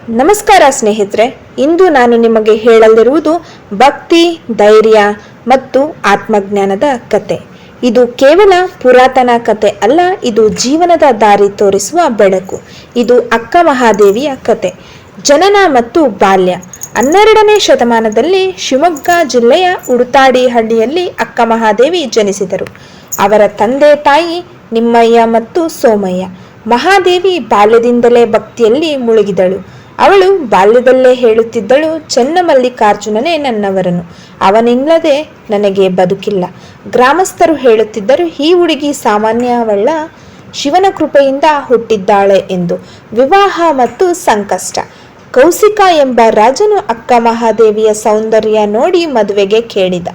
ನಮಸ್ಕಾರ ಸ್ನೇಹಿತರೆ, ಇಂದು ನಾನು ನಿಮಗೆ ಹೇಳಲಿರುವುದು ಭಕ್ತಿ, ಧೈರ್ಯ ಮತ್ತು ಆತ್ಮಜ್ಞಾನದ ಕತೆ. ಇದು ಕೇವಲ ಪುರಾತನ ಕತೆ ಅಲ್ಲ, ಇದು ಜೀವನದ ದಾರಿ ತೋರಿಸುವ ಬೆಳಕು. ಇದು ಅಕ್ಕ ಮಹಾದೇವಿಯ ಕತೆ. ಜನನ ಮತ್ತು ಬಾಲ್ಯ. 12ನೇ ಶತಮಾನದಲ್ಲಿ ಶಿವಮೊಗ್ಗ ಜಿಲ್ಲೆಯ ಉಡುತಾಡಿ ಹಳ್ಳಿಯಲ್ಲಿ ಅಕ್ಕ ಮಹಾದೇವಿ ಜನಿಸಿದರು. ಅವರ ತಂದೆ ತಾಯಿ ನಿಮ್ಮಯ್ಯ ಮತ್ತು ಸೋಮಯ್ಯ. ಮಹಾದೇವಿ ಬಾಲ್ಯದಿಂದಲೇ ಭಕ್ತಿಯಲ್ಲಿ ಮುಳುಗಿದಳು. ಅವಳು ಬಾಲ್ಯದಲ್ಲೇ ಹೇಳುತ್ತಿದ್ದಳು, ಚನ್ನಮಲ್ಲಿಕಾರ್ಜುನನೇ ನನ್ನವರನು, ಅವನಿಲ್ಲದೆ ನನಗೆ ಬದುಕಿಲ್ಲ. ಗ್ರಾಮಸ್ಥರು ಹೇಳುತ್ತಿದ್ದರು, ಈ ಹುಡುಗಿ ಸಾಮಾನ್ಯವಲ್ಲ, ಶಿವನ ಕೃಪೆಯಿಂದ ಹುಟ್ಟಿದ್ದಾಳೆ ಎಂದು. ವಿವಾಹ ಮತ್ತು ಸಂಕಷ್ಟ. ಕೌಶಿಕ ಎಂಬ ರಾಜನು ಅಕ್ಕ ಮಹಾದೇವಿಯ ಸೌಂದರ್ಯ ನೋಡಿ ಮದುವೆಗೆ ಕೇಳಿದ.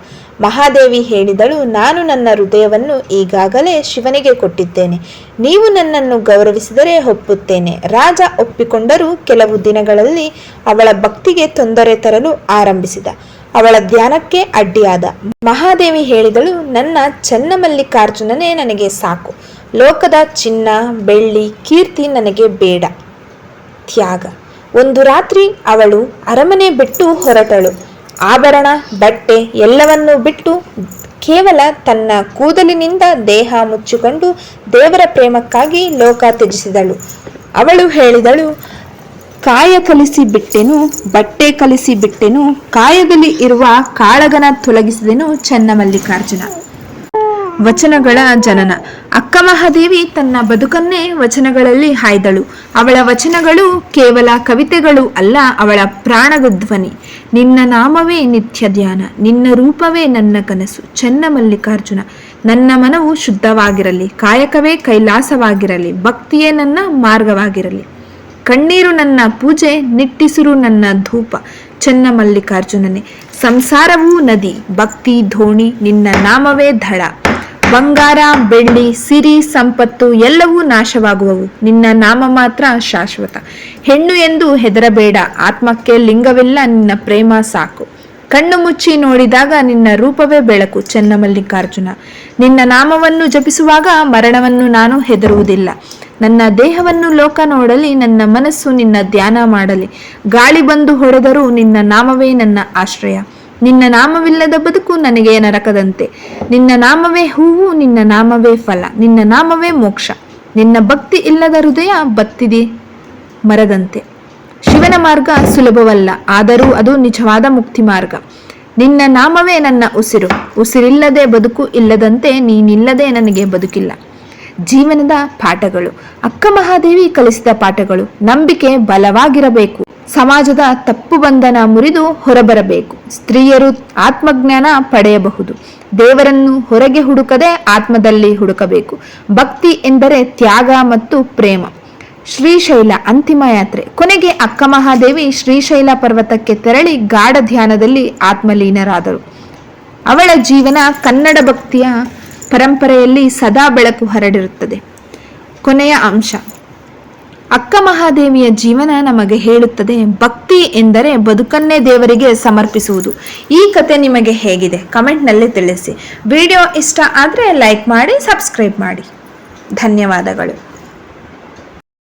ಮಹಾದೇವಿ ಹೇಳಿದಳು, ನಾನು ನನ್ನ ಹೃದಯವನ್ನು ಈಗಾಗಲೇ ಶಿವನಿಗೆ ಕೊಟ್ಟಿದ್ದೇನೆ. ನೀವು ನನ್ನನ್ನು ಗೌರವಿಸಿದರೆ ಒಪ್ಪುತ್ತೇನೆ. ರಾಜ ಒಪ್ಪಿಕೊಂಡರೂ ಕೆಲವು ದಿನಗಳಲ್ಲಿ ಅವಳ ಭಕ್ತಿಗೆ ತೊಂದರೆ ತರಲು ಆರಂಭಿಸಿದ. ಅವಳ ಧ್ಯಾನಕ್ಕೆ ಅಡ್ಡಿಯಾದ. ಮಹಾದೇವಿ ಹೇಳಿದಳು, ನನ್ನ ಚನ್ನಮಲ್ಲಿಕಾರ್ಜುನನೇ ನನಗೆ ಸಾಕು. ಲೋಕದ ಚಿನ್ನ, ಬೆಳ್ಳಿ, ಕೀರ್ತಿ ನನಗೆ ಬೇಡ. ತ್ಯಾಗ. ಒಂದು ರಾತ್ರಿ ಅವಳು ಅರಮನೆ ಬಿಟ್ಟು ಹೊರಟಳು. ಆಭರಣ, ಬಟ್ಟೆ ಎಲ್ಲವನ್ನೂ ಬಿಟ್ಟು ಕೇವಲ ತನ್ನ ಕೂದಲಿನಿಂದ ದೇಹ ಮುಚ್ಚಿಕೊಂಡು ದೇವರ ಪ್ರೇಮಕ್ಕಾಗಿ ಲೋಕ ತ್ಯಜಿಸಿದಳು. ಅವಳು ಹೇಳಿದಳು, ಕಾಯ ಕಲಿಸಿ ಬಿಟ್ಟೆನು, ಬಟ್ಟೆ ಕಲಿಸಿ ಬಿಟ್ಟೆನು, ಕಾಯದಲ್ಲಿ ಇರುವ ಕಾಳಗನ ತೊಲಗಿಸಿದೆನು ಚನ್ನಮಲ್ಲಿಕಾರ್ಜುನ. ವಚನಗಳ ಜನನ. ಅಕ್ಕ ಮಹಾದೇವಿ ತನ್ನ ಬದುಕನ್ನೇ ವಚನಗಳಲ್ಲಿ ಹಾಯ್ದಳು. ಅವಳ ವಚನಗಳು ಕೇವಲ ಕವಿತೆಗಳು ಅಲ್ಲ, ಅವಳ ಪ್ರಾಣಧ್ವನಿ. ನಿನ್ನ ನಾಮವೇ ನಿತ್ಯ ಧ್ಯಾನ, ನಿನ್ನ ರೂಪವೇ ನನ್ನ ಕನಸು ಚನ್ನಮಲ್ಲಿಕಾರ್ಜುನ. ನನ್ನ ಮನವು ಶುದ್ಧವಾಗಿರಲಿ, ಕಾಯಕವೇ ಕೈಲಾಸವಾಗಿರಲಿ, ಭಕ್ತಿಯೇ ನನ್ನ ಮಾರ್ಗವಾಗಿರಲಿ. ಕಣ್ಣೀರು ನನ್ನ ಪೂಜೆ, ನಿಟ್ಟಿಸುರು ನನ್ನ ಧೂಪ ಚನ್ನಮಲ್ಲಿಕಾರ್ಜುನನೇ. ಸಂಸಾರವೂ ನದಿ, ಭಕ್ತಿ ಧೋಣಿ, ನಿನ್ನ ನಾಮವೇ ದಳ. ಬಂಗಾರ, ಬೆಳ್ಳಿ, ಸಿರಿ, ಸಂಪತ್ತು ಎಲ್ಲವೂ ನಾಶವಾಗುವವು, ನಿನ್ನ ನಾಮ ಮಾತ್ರ ಶಾಶ್ವತ. ಹೆಣ್ಣು ಎಂದು ಹೆದರಬೇಡ, ಆತ್ಮಕ್ಕೆ ಲಿಂಗವಿಲ್ಲ, ನಿನ್ನ ಪ್ರೇಮ ಸಾಕು. ಕಣ್ಣು ಮುಚ್ಚಿ ನೋಡಿದಾಗ ನಿನ್ನ ರೂಪವೇ ಬೆಳಕು ಚನ್ನಮಲ್ಲಿಕಾರ್ಜುನ. ನಿನ್ನ ನಾಮವನ್ನು ಜಪಿಸುವಾಗ ಮರಣವನ್ನು ನಾನು ಹೆದರುವುದಿಲ್ಲ. ನನ್ನ ದೇಹವನ್ನು ಲೋಕ ನೋಡಲಿ, ನನ್ನ ಮನಸ್ಸು ನಿನ್ನ ಧ್ಯಾನ ಮಾಡಲಿ. ಗಾಳಿ ಬಂದು ಹೊಡೆದರೂ ನಿನ್ನ ನಾಮವೇ ನನ್ನ ಆಶ್ರಯ. ನಿನ್ನ ನಾಮವಿಲ್ಲದ ಬದುಕು ನನಗೆ ನರಕದಂತೆ. ನಿನ್ನ ನಾಮವೇ ಹೂವು, ನಿನ್ನ ನಾಮವೇ ಫಲ, ನಿನ್ನ ನಾಮವೇ ಮೋಕ್ಷ. ನಿನ್ನ ಭಕ್ತಿ ಇಲ್ಲದ ಹೃದಯ ಬತ್ತಿದೆ ಮರದಂತೆ. ಶಿವನ ಮಾರ್ಗ ಸುಲಭವಲ್ಲ, ಆದರೂ ಅದು ನಿಜವಾದ ಮುಕ್ತಿ ಮಾರ್ಗ. ನಿನ್ನ ನಾಮವೇ ನನ್ನ ಉಸಿರು, ಉಸಿರಿಲ್ಲದೆ ಬದುಕು ಇಲ್ಲದಂತೆ, ನೀನಿಲ್ಲದೆ ನನಗೆ ಬದುಕಿಲ್ಲ. ಜೀವನದ ಪಾಠಗಳು. ಅಕ್ಕ ಮಹಾದೇವಿ ಕಲಿಸಿದ ಪಾಠಗಳು. ನಂಬಿಕೆ ಬಲವಾಗಿರಬೇಕು, ಸಮಾಜದ ತಪ್ಪು ಬಂಧನ ಮುರಿದು ಹೊರಬರಬೇಕು. ಸ್ತ್ರೀಯರು ಆತ್ಮಜ್ಞಾನ ಪಡೆಯಬಹುದು, ದೇವರನ್ನು ಹೊರಗೆ ಹುಡುಕದೆ ಆತ್ಮದಲ್ಲಿ ಹುಡುಕಬೇಕು. ಭಕ್ತಿ ಎಂದರೆ ತ್ಯಾಗ ಮತ್ತು ಪ್ರೇಮ. ಶ್ರೀಶೈಲ ಅಂತಿಮ ಯಾತ್ರೆ. ಕೊನೆಗೆ ಅಕ್ಕ ಮಹಾದೇವಿ ಶ್ರೀಶೈಲ ಪರ್ವತಕ್ಕೆ ತೆರಳಿ ಗಾಢ ಧ್ಯಾನದಲ್ಲಿ ಆತ್ಮಲೀನರಾದರು. ಅವಳ ಜೀವನ ಕನ್ನಡ ಭಕ್ತಿಯ ಪರಂಪರೆಯಲ್ಲಿ ಸದಾ ಬೆಳಕು ಹರಡಿರುತ್ತದೆ. ಕೊನೆಯ ಅಂಶ. ಅಕ್ಕ ಮಹಾದೇವಿಯ ಜೀವನ ನಮಗೆ ಹೇಳುತ್ತದೆ, ಭಕ್ತಿ ಎಂದರೆ ಬದುಕನ್ನೇ ದೇವರಿಗೆ ಸಮರ್ಪಿಸುವುದು. ಈ ಕತೆ ನಿಮಗೆ ಹೇಗಿದೆ ಕಮೆಂಟ್ನಲ್ಲಿ ತಿಳಿಸಿ. ವಿಡಿಯೋ ಇಷ್ಟ ಆದರೆ ಲೈಕ್ ಮಾಡಿ, ಸಬ್ಸ್ಕ್ರೈಬ್ ಮಾಡಿ. ಧನ್ಯವಾದಗಳು.